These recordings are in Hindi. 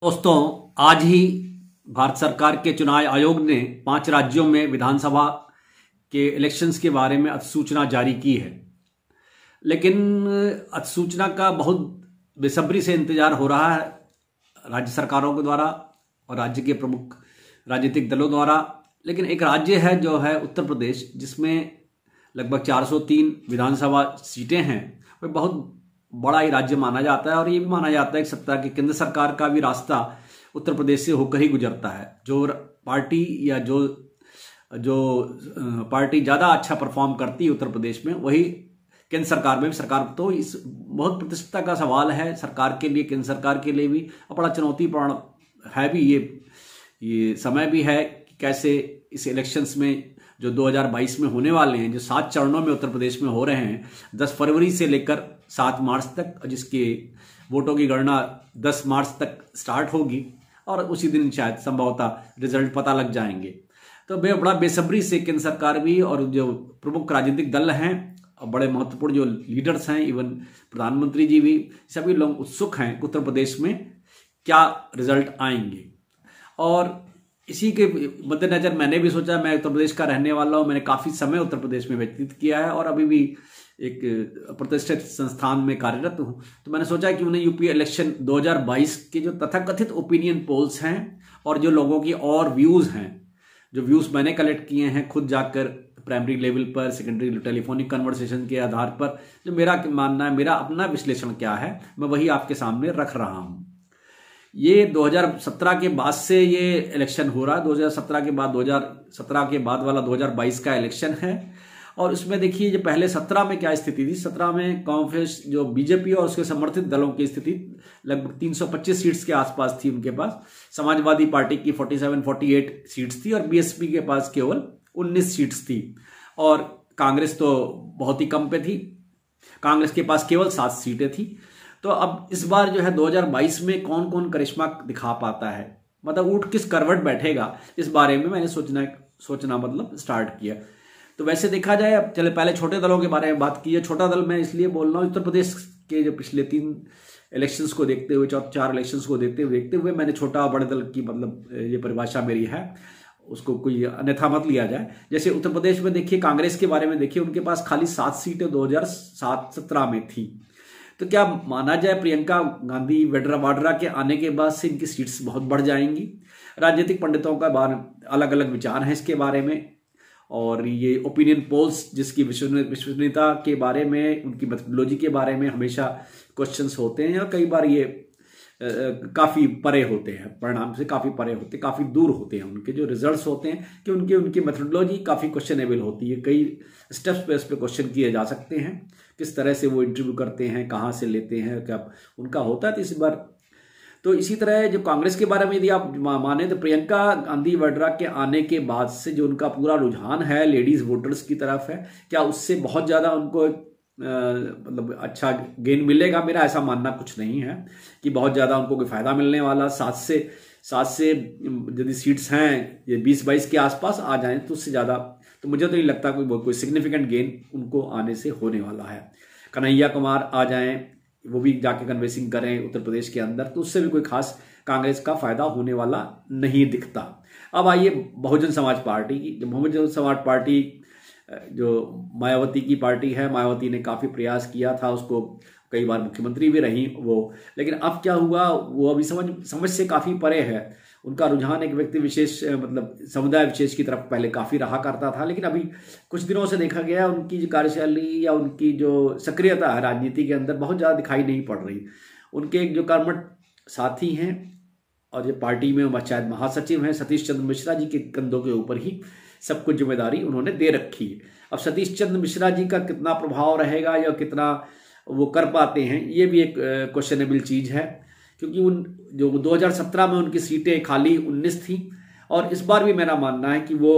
दोस्तों, आज ही भारत सरकार के चुनाव आयोग ने 5 राज्यों में विधानसभा के इलेक्शंस के बारे में अधिसूचना जारी की है। लेकिन अधिसूचना का बहुत बेसब्री से इंतजार हो रहा है राज्य सरकारों के द्वारा और राज्य के प्रमुख राजनीतिक दलों द्वारा। लेकिन एक राज्य है जो है उत्तर प्रदेश, जिसमें लगभग 403 विधानसभा सीटें हैं। वह बहुत बड़ा ही राज्य माना जाता है और ये भी माना जाता है कि सत्ता की केंद्र सरकार का भी रास्ता उत्तर प्रदेश से होकर ही गुजरता है। जो पार्टी या जो पार्टी ज़्यादा अच्छा परफॉर्म करती है उत्तर प्रदेश में, वही केंद्र सरकार में भी सरकार। तो इस बहुत प्रतिष्ठा का सवाल है सरकार के लिए, केंद्र सरकार के लिए भी बड़ा चुनौतीपूर्ण है भी ये समय भी है कि कैसे इस इलेक्शंस में जो 2022 में होने वाले हैं, जो 7 चरणों में उत्तर प्रदेश में हो रहे हैं, 10 फरवरी से लेकर 7 मार्च तक, जिसके वोटों की गणना 10 मार्च तक स्टार्ट होगी और उसी दिन शायद संभवतः रिजल्ट पता लग जाएंगे। तो बड़ा बेसब्री से केंद्र सरकार भी और जो प्रमुख राजनीतिक दल हैं और बड़े महत्वपूर्ण जो लीडर्स हैं, इवन प्रधानमंत्री जी भी, सभी लोग उत्सुक हैं कि उत्तर प्रदेश में क्या रिजल्ट आएंगे। और इसी के मद्देनजर मैंने भी सोचा, मैं उत्तर प्रदेश का रहने वाला हूँ, मैंने काफ़ी समय उत्तर प्रदेश में व्यतीत किया है और अभी भी एक प्रतिष्ठित संस्थान में कार्यरत हूँ। तो मैंने सोचा कि उन्हें यूपी इलेक्शन 2022 के जो तथाकथित ओपिनियन पोल्स हैं और जो लोगों की और व्यूज़ हैं, जो व्यूज़ मैंने कलेक्ट किए हैं खुद जाकर प्राइमरी लेवल पर, सेकेंडरी टेलीफोनिक कन्वर्सेशन के आधार पर, जो मेरा मानना है, मेरा अपना विश्लेषण क्या है, मैं वही आपके सामने रख रहा हूँ। ये 2017 के बाद से ये इलेक्शन हो रहा है। 2017 के बाद वाला 2022 का इलेक्शन है। और उसमें देखिए, जो पहले 17 में क्या स्थिति थी। 17 में कांग्रेस, जो बीजेपी और उसके समर्थित दलों की स्थिति लगभग 325 सीट्स के आसपास थी उनके पास। समाजवादी पार्टी की 47-48 सीट्स थी और बीएसपी के पास केवल 19 सीट्स थी। और कांग्रेस तो बहुत ही कम पे थी, कांग्रेस के पास केवल 7 सीटें थी। तो अब इस बार जो है 2022 में कौन कौन करिश्मा दिखा पाता है, मतलब ऊँट किस करवट बैठेगा, इस बारे में मैंने सोचना मतलब स्टार्ट किया। तो वैसे देखा जाए, अब चले पहले छोटे दलों के बारे में बात की है। छोटा दल मैं इसलिए बोल रहा हूँ, उत्तर प्रदेश के जो पिछले 3 इलेक्शंस को देखते हुए, 4 इलेक्शंस को देखते हुए मैंने छोटा बड़े दल की मतलब ये परिभाषा मेरी है, उसको कोई अन्यथा मत लिया जाए। जैसे उत्तर प्रदेश में देखिए, कांग्रेस के बारे में देखिए, उनके पास खाली 7 सीटें 2017 में थी। तो क्या माना जाए, प्रियंका गांधी वाड्रा के आने के बाद से इनकी सीट्स बहुत बढ़ जाएंगी। राजनीतिक पंडितों का अलग अलग विचार है इसके बारे में। और ये ओपिनियन पोल्स जिसकी विश्वसनीयता के बारे में, उनकी मेथोडोलॉजी के बारे में हमेशा क्वेश्चंस होते हैं और कई बार ये काफ़ी परे होते हैं, परिणाम से काफ़ी परे होते हैं, काफ़ी दूर होते हैं उनके जो रिजल्ट्स होते हैं, कि उनकी मेथोडोलॉजी काफ़ी क्वेश्चनेबल होती है। कई स्टेप्स पे इस पे क्वेश्चन किए जा सकते हैं, किस तरह से वो इंटरव्यू करते हैं, कहाँ से लेते हैं, क्या उनका होता है। तो इस बार तो इसी तरह जो कांग्रेस के बारे में यदि आप माने, तो प्रियंका गांधी वाड्रा के आने के बाद से जो उनका पूरा रुझान है लेडीज वोटर्स की तरफ है, क्या उससे बहुत ज़्यादा उनको मतलब अच्छा गेन मिलेगा? मेरा ऐसा मानना कुछ नहीं है कि बहुत ज़्यादा उनको कोई फ़ायदा मिलने वाला। 7 से यदि सीट्स हैं ये 20-22 के आसपास आ जाएं तो उससे ज़्यादा तो मुझे तो नहीं लगता कोई सिग्निफिकेंट गेन उनको आने से होने वाला है। कन्हैया कुमार आ जाएं, वो भी जाके कन्वेंसिंग करें उत्तर प्रदेश के अंदर, तो उससे भी कोई खास कांग्रेस का फायदा होने वाला नहीं दिखता। अब आइए बहुजन समाज पार्टी की। जो बहुजन समाज पार्टी जो मायावती की पार्टी है, मायावती ने काफ़ी प्रयास किया था, उसको कई बार मुख्यमंत्री भी रही वो। लेकिन अब क्या हुआ, वो अभी समझ से काफ़ी परे है। उनका रुझान एक व्यक्ति विशेष मतलब समुदाय विशेष की तरफ पहले काफ़ी रहा करता था, लेकिन अभी कुछ दिनों से देखा गया उनकी जो कार्यशैली या उनकी जो सक्रियता है राजनीति के अंदर बहुत ज़्यादा दिखाई नहीं पड़ रही। उनके एक जो कर्मठ साथी हैं और जो पार्टी में शायद महासचिव हैं, सतीश चंद्र मिश्रा जी के कंधों के ऊपर ही सब कुछ जिम्मेदारी उन्होंने दे रखी है। अब सतीश चंद्र मिश्रा जी का कितना प्रभाव रहेगा या कितना वो कर पाते हैं, ये भी एक क्वेश्चनेबल चीज़ है, क्योंकि उन जो 2017 में उनकी सीटें खाली 19 थी और इस बार भी मेरा मानना है कि वो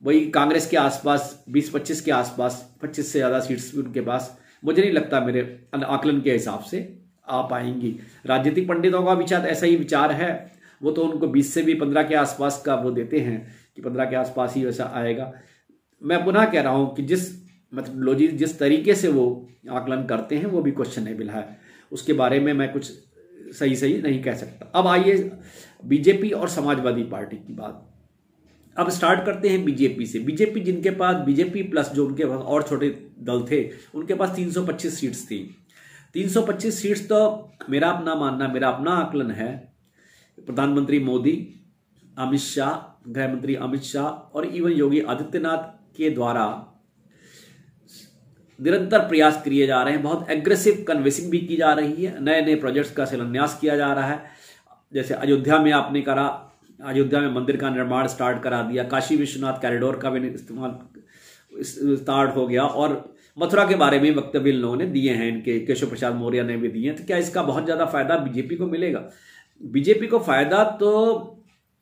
वही कांग्रेस के आसपास 20-25 के आसपास, 25 से ज़्यादा सीट्स भी उनके पास मुझे नहीं लगता मेरे आकलन के हिसाब से आ पाएंगी। राजनीतिक पंडितों का भी शायद ऐसा ही विचार है, वो तो उनको 20 से भी 15 के आसपास का वो देते हैं कि 15 के आसपास ही वैसा आएगा। मैं पुनः कह रहा हूँ कि जिस मेथोडोलॉजी, जिस तरीके से वो आकलन करते हैं, वो भी क्वेश्चनेबल है। उसके बारे में मैं कुछ सही नहीं कह सकता। अब आइए बीजेपी और समाजवादी पार्टी की बात। अब स्टार्ट करते हैं बीजेपी से। बीजेपी जिनके पास, बीजेपी प्लस जो उनके पास और छोटे दल थे, उनके पास 325 सीट्स थी। 325 सीट्स तो मेरा अपना मानना, मेरा अपना आकलन है, प्रधानमंत्री मोदी, अमित शाह, गृह मंत्री अमित शाह और इवन योगी आदित्यनाथ के द्वारा निरंतर प्रयास किए जा रहे हैं। बहुत एग्रेसिव कन्विंसिंग भी की जा रही है। नए नए प्रोजेक्ट्स का शिलान्यास किया जा रहा है। जैसे अयोध्या में आपने करा, अयोध्या में मंदिर का निर्माण स्टार्ट करा दिया। काशी विश्वनाथ कॉरिडोर का भी इस्तेमाल स्टार्ट हो गया। और मथुरा के बारे में वक्तव्य इन लोगों ने दिए हैं, इनके केशव प्रसाद मौर्य ने भी दिए हैं। तो क्या इसका बहुत ज्यादा फायदा बीजेपी को मिलेगा? बीजेपी को फायदा तो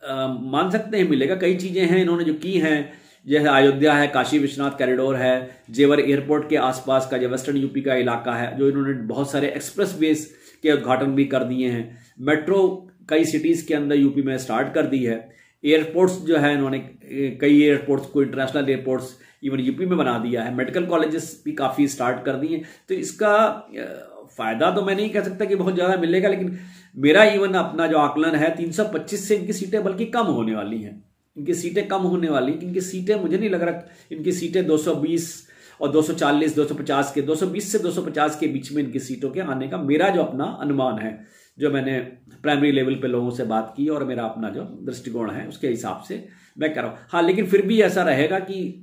मान सकते हैं मिलेगा। कई चीजें हैं इन्होंने जो की हैं, जैसे अयोध्या है, काशी विश्वनाथ कॉरिडोर है, जेवर एयरपोर्ट के आसपास का जो वेस्टर्न यूपी का इलाका है, जो इन्होंने बहुत सारे एक्सप्रेस वेज के उद्घाटन भी कर दिए हैं। मेट्रो कई सिटीज के अंदर यूपी में स्टार्ट कर दी है। एयरपोर्ट्स जो है इन्होंने कई एयरपोर्ट्स को इंटरनेशनल एयरपोर्ट्स इवन यूपी में बना दिया है। मेडिकल कॉलेजेस भी काफी स्टार्ट कर दिए। तो इसका फायदा तो मैं नहीं कह सकता कि बहुत ज्यादा मिलेगा, लेकिन मेरा इवन अपना जो आकलन है 325 से इनकी सीटें बल्कि कम होने वाली हैं। इनकी सीटें कम होने वाली, इनकी सीटें मुझे नहीं लग रहा, इनकी सीटें 220 और 240 250 के 220 से 250 के बीच में इनकी सीटों के आने का मेरा जो अपना अनुमान है, जो मैंने प्राइमरी लेवल पे लोगों से बात की और मेरा अपना जो दृष्टिकोण है उसके हिसाब से मैं कह रहा हूं। हाँ, लेकिन फिर भी ऐसा रहेगा कि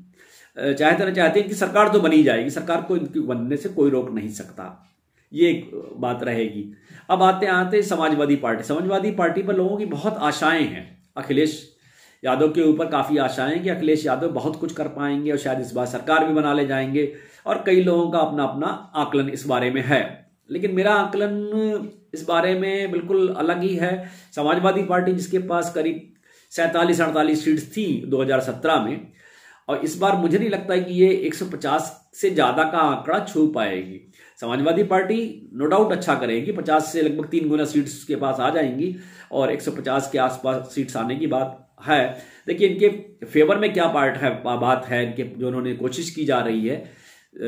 चाहते ना चाहते इनकी सरकार तो बनी जाएगी। सरकार को इनकी बनने से कोई रोक नहीं सकता, ये एक बात रहेगी। अब आते समाजवादी पार्टी। समाजवादी पार्टी पर लोगों की बहुत आशाएं हैं। अखिलेश यादव के ऊपर काफी आशाएं हैं कि अखिलेश यादव बहुत कुछ कर पाएंगे और शायद इस बार सरकार भी बना ले जाएंगे। और कई लोगों का अपना अपना आकलन इस बारे में है, लेकिन मेरा आकलन इस बारे में बिल्कुल अलग ही है। समाजवादी पार्टी जिसके पास करीब 47-48 सीट्स थी 2017 में, और इस बार मुझे नहीं लगता है कि ये 150 से ज्यादा का आंकड़ा छू पाएगी। समाजवादी पार्टी नो डाउट अच्छा करेगी, 50 से लगभग 3 गुना सीट्स के पास आ जाएंगी और 150 के आसपास सीट्स आने की बात है। देखिए इनके फेवर में क्या बात है, इनके जो उन्होंने कोशिश की जा रही है,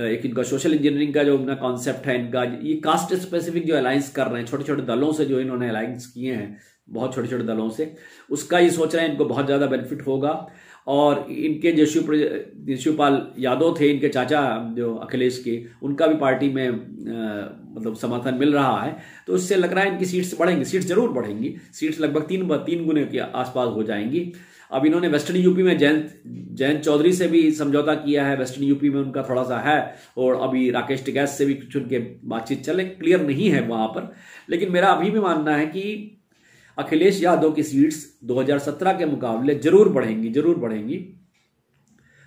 एक इनका सोशल इंजीनियरिंग का जो इनका कॉन्सेप्ट है, इनका ये कास्ट स्पेसिफिक जो अलायंस कर रहे हैं छोटे छोटे दलों से, जो इन्होंने अलायंस किए हैं बहुत छोटे छोटे दलों से, उसका ये सोच रहे हैं इनको बहुत ज्यादा बेनिफिट होगा। और इनके जो शिवपाल यादव थे, इनके चाचा जो अखिलेश के, उनका भी पार्टी में मतलब समर्थन मिल रहा है। तो उससे लग रहा है इनकी सीट्स बढ़ेंगी, सीट्स जरूर बढ़ेंगी, सीट्स लगभग 3 गुने के आसपास हो जाएंगी। अब इन्होंने वेस्टर्न यूपी में जयंत चौधरी से भी समझौता किया है, वेस्टर्न यूपी में उनका थोड़ा सा है, और अभी राकेश टिकैत से भी कुछ उनके बातचीत चले, क्लियर नहीं है वहां पर। लेकिन मेरा अभी भी मानना है कि अखिलेश यादव की सीट्स 2017 के मुकाबले जरूर बढ़ेंगी।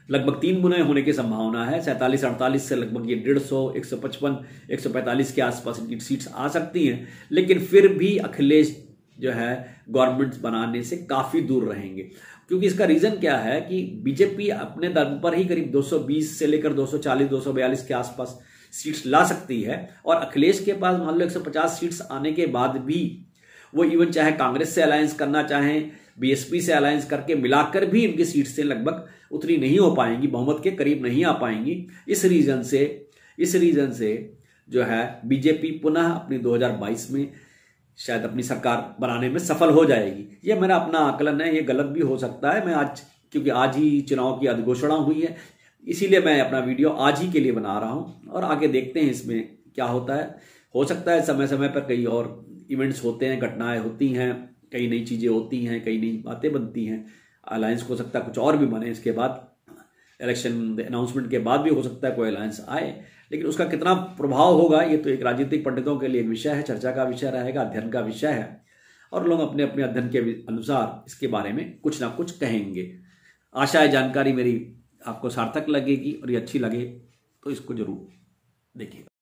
लगभग 3 गुने होने की संभावना है। 47-48 से लगभग ये 150, 155, 145 के आसपास इनकी सीट्स आ सकती हैं। लेकिन फिर भी अखिलेश जो है गवर्नमेंट बनाने से काफी दूर रहेंगे, क्योंकि इसका रीजन क्या है कि बीजेपी अपने दम पर ही करीब 220 से लेकर 240, 242 के आसपास सीट्स ला सकती है। और अखिलेश के पास मान लो 150 सीट्स आने के बाद भी वो इवन चाहे कांग्रेस से अलायंस करना चाहें, बीएसपी से अलायंस करके मिलाकर भी इनकी सीट से लगभग उतनी नहीं हो पाएंगी, बहुमत के करीब नहीं आ पाएंगी। इस रीजन से जो है बीजेपी पुनः अपनी 2022 में शायद अपनी सरकार बनाने में सफल हो जाएगी। ये मेरा अपना आकलन है, ये गलत भी हो सकता है। मैं क्योंकि आज ही चुनाव की अधिघोषणा हुई है, इसीलिए मैं अपना वीडियो आज ही के लिए बना रहा हूं और आगे देखते हैं इसमें क्या होता है। हो सकता है समय समय पर कई और इवेंट्स होते हैं, घटनाएं होती हैं, कई नई चीजें होती हैं, कई नई बातें बनती हैं, अलायंस हो सकता है कुछ और भी बने, इसके बाद इलेक्शन अनाउंसमेंट के बाद भी हो सकता है कोई अलायंस आए। लेकिन उसका कितना प्रभाव होगा ये तो एक राजनीतिक पंडितों के लिए एक विषय है, चर्चा का विषय रहेगा, अध्ययन का विषय है, और लोग अपने अपने अध्ययन के अनुसार इसके बारे में कुछ ना कुछ कहेंगे। आशा है जानकारी मेरी आपको सार्थक लगेगी और ये अच्छी लगे तो इसको जरूर देखिएगा।